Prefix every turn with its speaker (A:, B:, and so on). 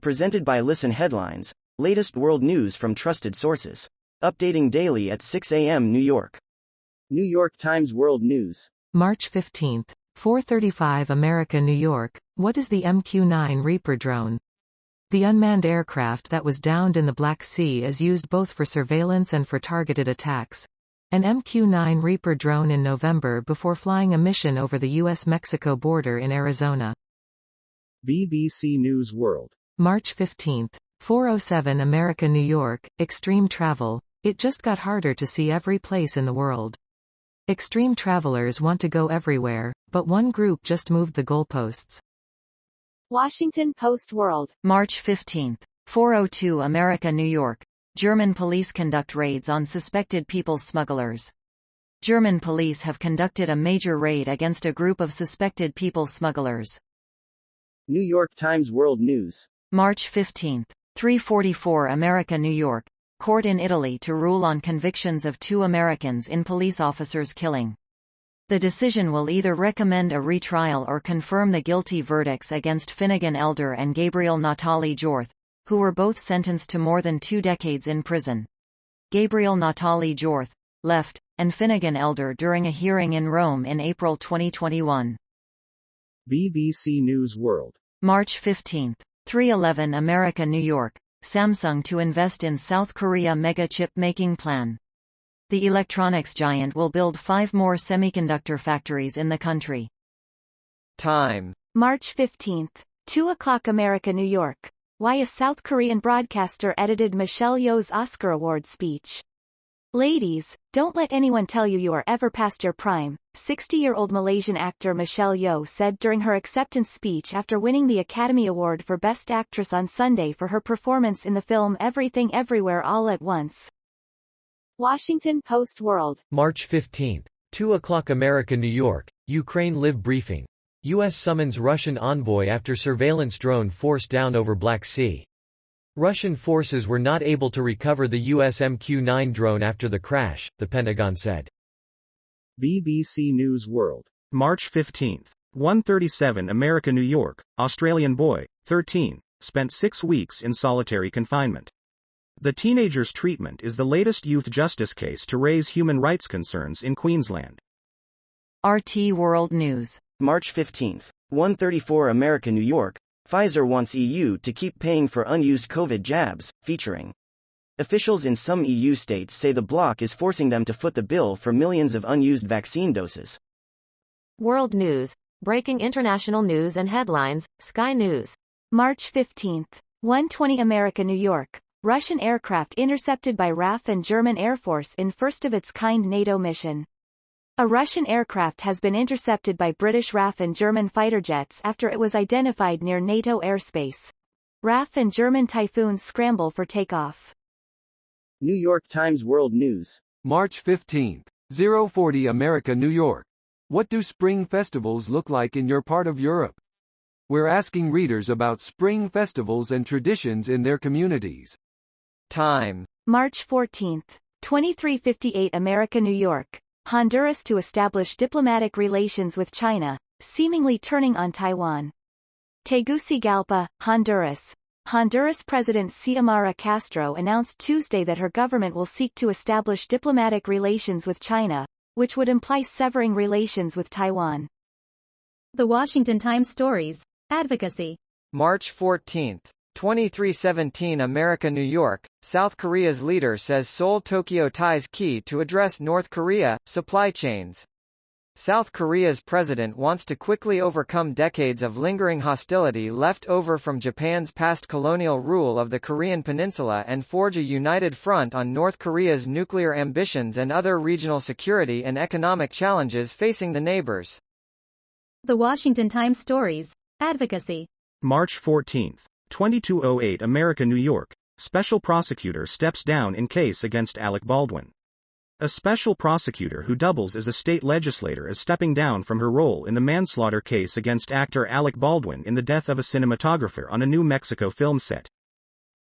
A: Presented by Listen Headlines, latest world news from trusted sources. Updating daily at 6 a.m. New York. New York Times World News.
B: March 15, 4:35 America, New York. What is the MQ-9 Reaper drone? The unmanned aircraft that was downed in the Black Sea is used both for surveillance and for targeted attacks. An MQ-9 Reaper drone in November before flying a mission over the U.S.-Mexico border in Arizona.
C: BBC News World.
B: March 15, 4:07 America, New York. Extreme travel. It just got harder to see every place in the world. Extreme travelers want to go everywhere, but one group just moved the goalposts.
D: Washington Post World.
E: March 15, 4:02 America, New York. German police conduct raids on suspected people smugglers. German police have conducted a major raid against a group of suspected people smugglers.
A: New York Times World News.
E: March 15, 3:44 America, New York. Court in Italy to rule on convictions of 2 Americans in police officers' killing. The decision will either recommend a retrial or confirm the guilty verdicts against Finnegan Elder and Gabriel Natali Jorth, who were both sentenced to more than 2 decades in prison. Gabriel Natali Jorth left, and Finnegan Elder during a hearing in Rome in April 2021.
C: BBC News World.
E: March 15, 3:11 America, New York. Samsung to invest in South Korea mega chip making plan. The electronics giant will build 5 more semiconductor factories in the country.
A: Time.
D: March 15, 2:00 America, New York. Why a South Korean broadcaster edited Michelle Yeoh's Oscar Award speech. Ladies, don't let anyone tell you are ever past your prime, 60-year-old Malaysian actor Michelle Yeoh said during her acceptance speech after winning the Academy Award for Best Actress on Sunday for her performance in the film Everything Everywhere All at Once. Washington Post World.
F: March 15, 2:00 America, New York. Ukraine Live briefing. U.S. summons Russian envoy after surveillance drone forced down over Black Sea. Russian forces were not able to recover the U.S. MQ-9 drone after the crash, the Pentagon said.
C: BBC News World. March 15, 1:37 America, New York. Australian boy, 13, spent 6 weeks in solitary confinement. The teenager's treatment is the latest youth justice case to raise human rights concerns in Queensland.
E: RT World News.
A: March 15, 1:34 America, New York. Pfizer wants EU to keep paying for unused COVID jabs, featuring. Officials in some EU states say the bloc is forcing them to foot the bill for millions of unused vaccine doses.
G: World News. Breaking international news and headlines. Sky News.
D: March 15, 1:20 America, New York. Russian aircraft intercepted by RAF and German Air Force in first-of-its-kind NATO mission. A Russian aircraft has been intercepted by British RAF and German fighter jets after it was identified near NATO airspace. RAF and German Typhoons scramble for takeoff.
A: New York Times World News.
H: March 15, 0:40 America, New York. What do spring festivals look like in your part of Europe? We're asking readers about spring festivals and traditions in their communities.
A: Time.
D: March 14, 23:58 America, New York. Honduras to establish diplomatic relations with China, seemingly turning on Taiwan. Tegucigalpa, Honduras. Honduras President Xiomara Castro announced Tuesday that her government will seek to establish diplomatic relations with China, which would imply severing relations with Taiwan.
I: The Washington Times Stories. Advocacy.
J: March 14, 23:17 America, New York. South Korea's leader says Seoul-Tokyo ties key to address North Korea supply chains. South Korea's president wants to quickly overcome decades of lingering hostility left over from Japan's past colonial rule of the Korean peninsula and forge a united front on North Korea's nuclear ambitions and other regional security and economic challenges facing the neighbors.
I: The Washington Times Stories. Advocacy.
C: March 14, 22:08 America, New York. Special prosecutor steps down in case against Alec Baldwin. A special prosecutor who doubles as a state legislator is stepping down from her role in the manslaughter case against actor Alec Baldwin in the death of a cinematographer on a New Mexico film set.